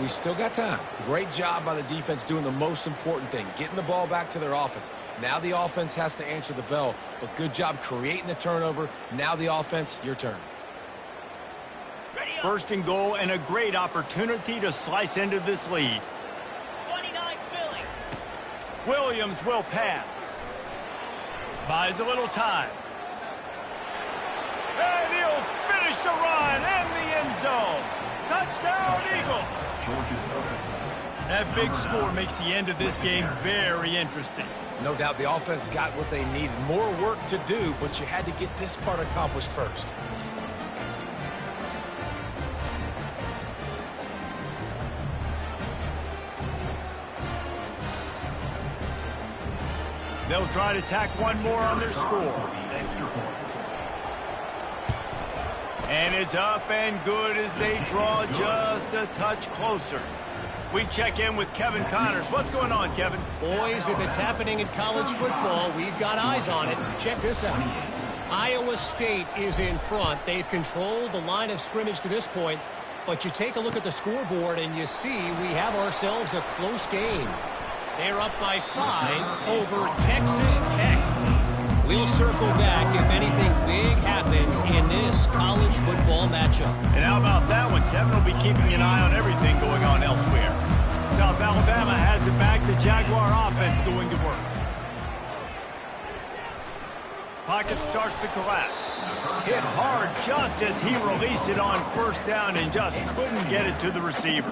We still got time. Great job by the defense doing the most important thing, getting the ball back to their offense. Now the offense has to answer the bell, but good job creating the turnover. Now the offense, your turn. 1st and goal, and a great opportunity to slice into this lead. 29 Philly. Williams will pass. Buys a little time. And he'll finish the run in the end zone. Touchdown, Eagles. That big score makes the end of this game very interesting. No doubt the offense got what they needed. More work to do, but you had to get this part accomplished first. They'll try to tack one more on their score. And it's up and good as they draw just a touch closer. We check in with Kevin Connors. What's going on, Kevin? Boys, if it's happening in college football, we've got eyes on it. Check this out. Iowa State is in front. They've controlled the line of scrimmage to this point. But you take a look at the scoreboard and you see we have ourselves a close game. They're up by 5 over Texas Tech. We'll circle back if anything big happens in this college football matchup. And how about that one? Kevin will be keeping an eye on everything going on elsewhere. South Alabama has it back. The Jaguar offense going to work. Pocket starts to collapse. Hit hard just as he released it on 1st down and just couldn't get it to the receiver.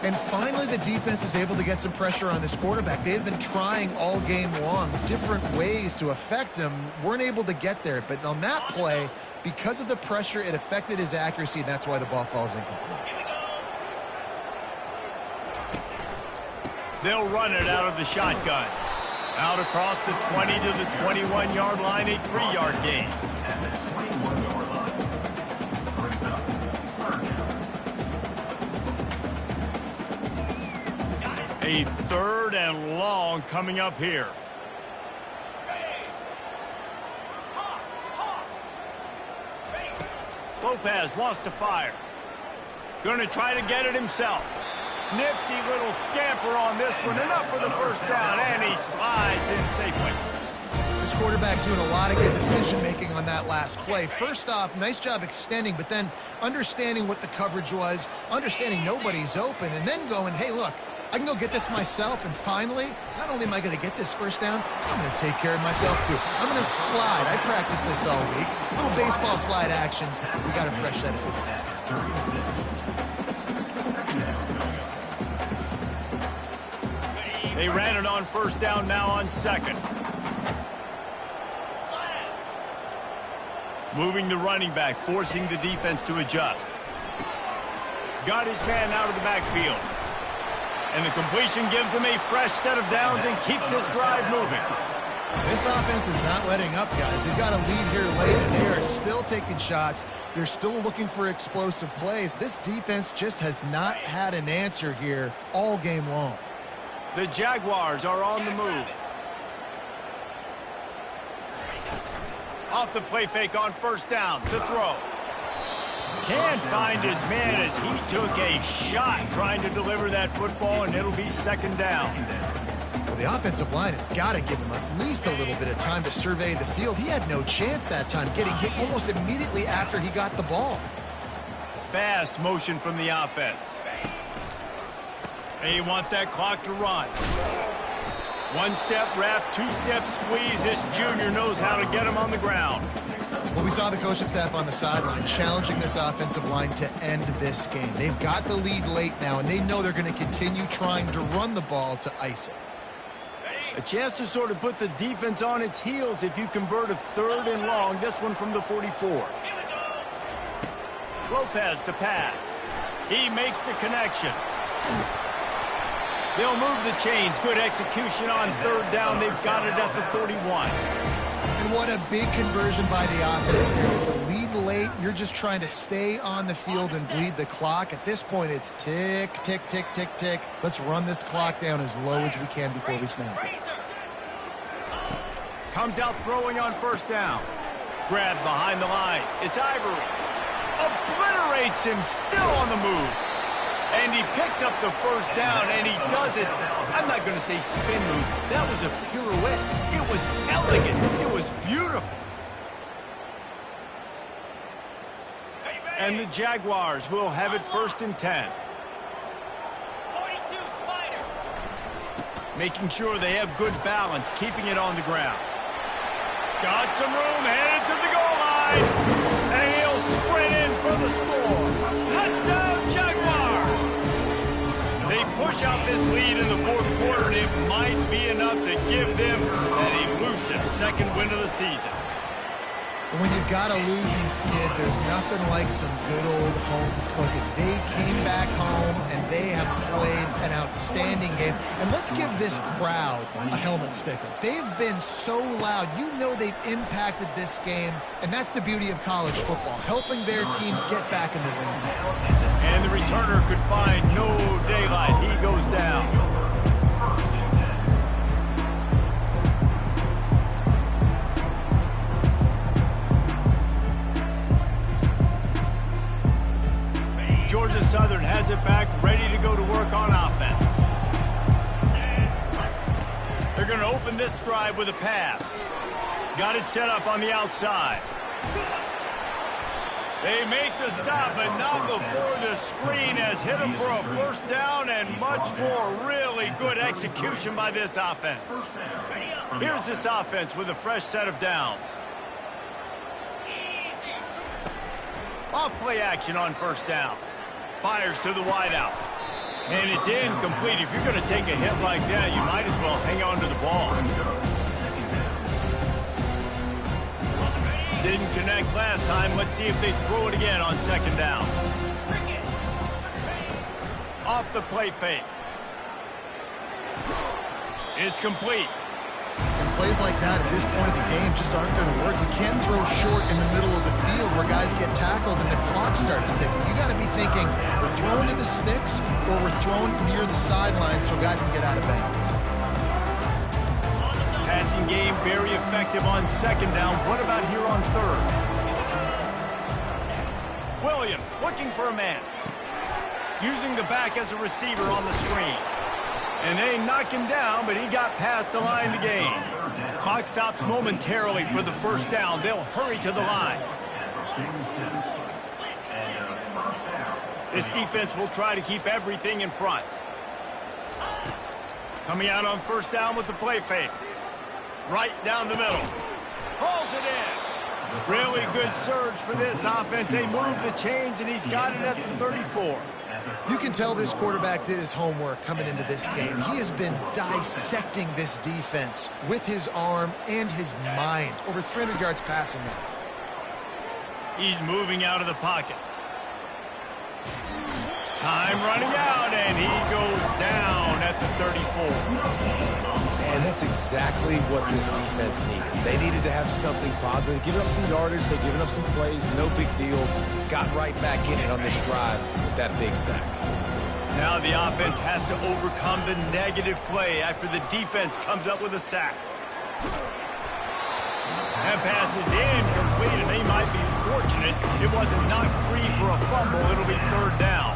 And finally, the defense is able to get some pressure on this quarterback. They had been trying all game long different ways to affect him. Weren't able to get there. But on that play, because of the pressure, it affected his accuracy, and that's why the ball falls incomplete. They'll run it out of the shotgun. Out across the 20 to the 21-yard line, a 3-yard gain. A 3rd and long coming up here. Lopez wants to fire. Going to try to get it himself. Nifty little scamper on this one. Enough for the 1st down, and he slides in safely. This quarterback doing a lot of good decision-making on that last play. First off, nice job extending, but then understanding what the coverage was, understanding nobody's open, and then going, hey, look, I can go get this myself, and finally, not only am I going to get this 1st down, I'm going to take care of myself too. I'm going to slide. I practiced this all week. Little baseball slide action. We got a fresh set of hands. They ran it on first down, now on second. Moving the running back, forcing the defense to adjust. Got his man out of the backfield. And the completion gives him a fresh set of downs and keeps this drive moving. This offense is not letting up, guys. They've got a lead here late, and they are still taking shots. They're still looking for explosive plays. This defense just has not had an answer here all game long. The Jaguars are on the move. Off the play fake on first down to throw. Can't find his man as he took a shot trying to deliver that football, and it'll be second down. Well, the offensive line has got to give him at least a little bit of time to survey the field. He had no chance that time, getting hit almost immediately after he got the ball. Fast motion from the offense. They want that clock to run. One-step wrap, two-step squeeze. This junior knows how to get him on the ground. Well, we saw the coaching staff on the sideline challenging this offensive line to end this game. They've got the lead late now, and they know they're going to continue trying to run the ball to ice it. A chance to sort of put the defense on its heels if you convert a third and long. This one from the 44. Lopez to pass. He makes the connection. They'll move the chains. Good execution on third down. They've got it at the 41. And what a big conversion by the offense there. With the lead late, you're just trying to stay on the field and bleed the clock. At this point, it's tick, tick, tick, tick, tick. Let's run this clock down as low as we can before we snap it. Comes out throwing on first down. Grab behind the line. It's Ivory. Obliterates him, still on the move. And he picks up the first down, and he does it. I'm not going to say spin move. That was a pirouette. It was elegant. It was beautiful. And the Jaguars will have it first and 10. 42 Spider. Making sure they have good balance, keeping it on the ground. Got some room, headed to the goal line. And he'll sprint in for the score. Touchdown, Jaguars! They push out this lead in the fourth quarter, and it might be enough to give them an elusive second win of the season. When you've got a losing skid, there's nothing like some good old home cooking. They came back home, and they have played an outstanding game. And let's give this crowd a helmet sticker. They've been so loud. You know they've impacted this game, and that's the beauty of college football, helping their team get back in the win. And the returner could find no daylight. He goes down. Georgia Southern has it back, ready to go to work on offense. They're going to open this drive with a pass. Got it set up on the outside. They make the stop, but not before the screen has hit them for a first down, and much more really good execution by this offense. Here's this offense with a fresh set of downs. Off play action on first down. Fires to the wideout. And it's incomplete. If you're going to take a hit like that, you might as well hang on to the ball. Didn't connect last time. Let's see if they throw it again on second down. Off the play fake. It's complete. And plays like that at this point of the game just aren't going to work. You can't throw short in the middle of the field where guys get tackled and the clock starts ticking. You got to be thinking, we're throwing to the sticks or we're throwing near the sidelines so guys can get out of bounds. Passing game very effective on second down. What about here on third? Williams looking for a man. Using the back as a receiver on the screen. And they knock him down, but he got past the line to gain. Clock stops momentarily for the first down. They'll hurry to the line. This defense will try to keep everything in front. Coming out on first down with the play fake. Right down the middle. Pulls it in. Really good surge for this offense. They move the chains, and he's got it at the 34. You can tell this quarterback did his homework coming into this game. He has been dissecting this defense with his arm and his mind. Over 300 yards passing now. He's moving out of the pocket. Time running out, and he goes down at the 34. And that's exactly what this defense needed. They needed to have something positive. Giving up some yardage, they've given up some plays, no big deal. Got right back in it on this drive with that big sack. Now the offense has to overcome the negative play after the defense comes up with a sack. That pass is incomplete, and they might be fortunate it wasn't knocked free for a fumble. It'll be third down.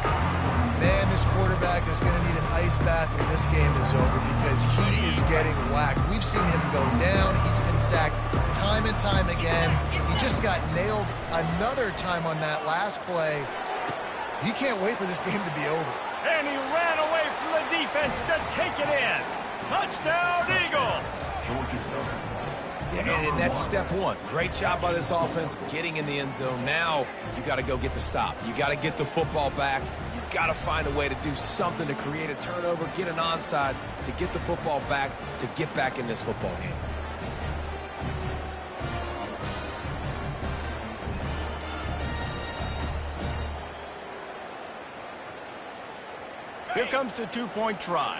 Man, this quarterback is going to need an ice bath when this game is over because he is getting whacked. We've seen him go down. He's been sacked time and time again. He just got nailed another time on that last play. He can't wait for this game to be over. And he ran away from the defense to take it in. Touchdown, Eagles! Yeah, and that's step one. Great job by this offense getting in the end zone. Now you got to go get the stop. You got to get the football back. You got to find a way to do something to create a turnover, get an onside, to get the football back, to get back in this football game. Here comes the two-point try.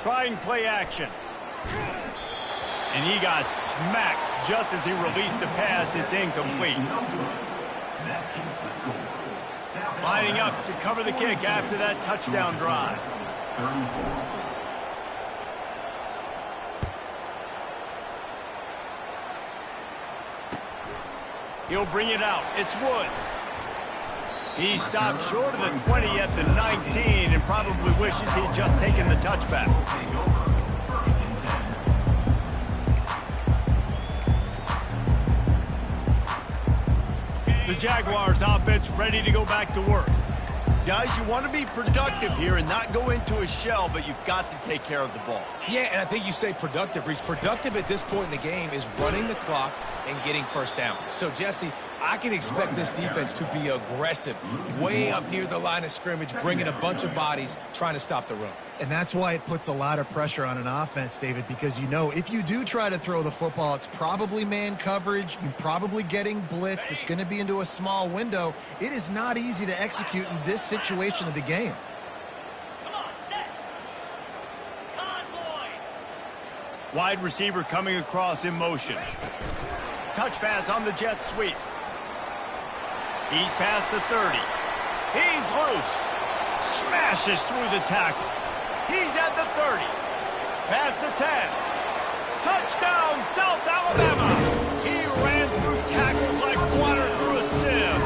Trying play action. And he got smacked just as he released the pass. It's incomplete. Lining up to cover the kick after that touchdown drive. He'll bring it out. It's Woods. He stopped short of the 20 at the 19 and probably wishes he'd just taken the touchback. The Jaguars offense ready to go back to work. Guys, you want to be productive here and not go into a shell, but you've got to take care of the ball. Yeah, and I think you say productive, Reese. Productive at this point in the game is running the clock and getting first down. So, Jesse, I can expect this defense to be aggressive, way up near the line of scrimmage, bringing a bunch of bodies, trying to stop the run. And that's why it puts a lot of pressure on an offense, David, because you know if you do try to throw the football, it's probably man coverage. You're probably getting blitzed. It's going to be into a small window. It is not easy to execute in this situation of the game. Come on, set. Convoy. Wide receiver coming across in motion. Touch pass on the jet sweep. He's past the 30. He's loose. Smashes through the tackle. He's at the 30. Past the 10. Touchdown, South Alabama. He ran through tackles like water through a sieve.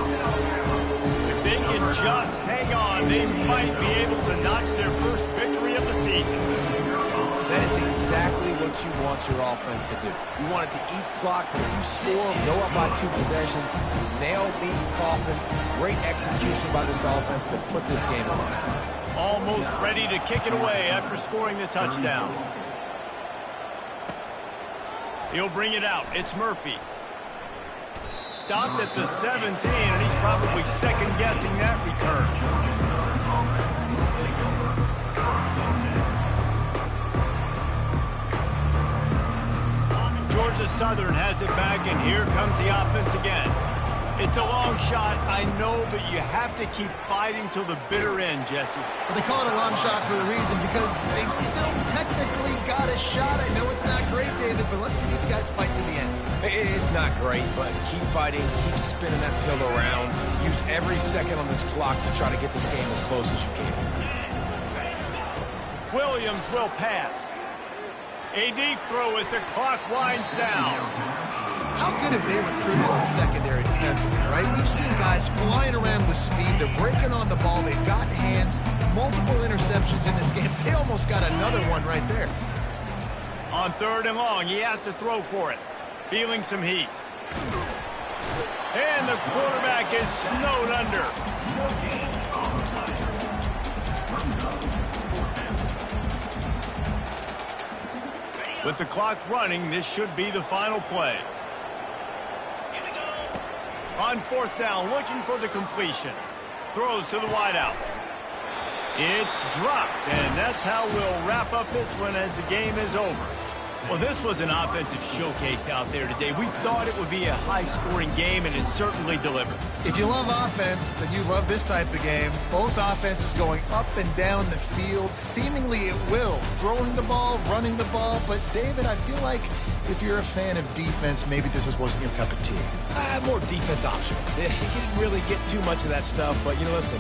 If they can just hang on, they might be able to notch their first victory of the season. That is exactly what you want your offense to do. You want it to eat clock, but if you score, go up by 2 possessions, nail, beat, coffin, great execution by this offense to put this game away. Almost ready to kick it away after scoring the touchdown. He'll bring it out. It's Murphy. Stopped at the 17, and he's probably second-guessing that return. Georgia Southern has it back, and here comes the offense again. It's a long shot, I know, but you have to keep fighting till the bitter end, Jesse. But they call it a long shot for a reason because they've still technically got a shot. I know it's not great, David, but let's see these guys fight to the end. It's not great, but keep fighting, keep spinning that pill around. Use every second on this clock to try to get this game as close as you can. Williams will pass. A deep throw as the clock winds down. How good have they recruited in the secondary defensively, right? We've seen guys flying around with speed. They're breaking on the ball. They've got hands. Multiple interceptions in this game. They almost got another one right there. On 3rd and long, he has to throw for it. Feeling some heat. And the quarterback is snowed under. With the clock running, this should be the final play. On fourth down, looking for the completion. Throws to the wideout. It's dropped, and that's how we'll wrap up this one as the game is over. Well, this was an offensive showcase out there today. We thought it would be a high-scoring game, and it certainly delivered. If you love offense, then you love this type of game. Both offenses going up and down the field, seemingly at will. Throwing the ball, running the ball. But, David, I feel like if you're a fan of defense, maybe this wasn't your cup of tea. More defense optional. He didn't really get too much of that stuff, but, listen,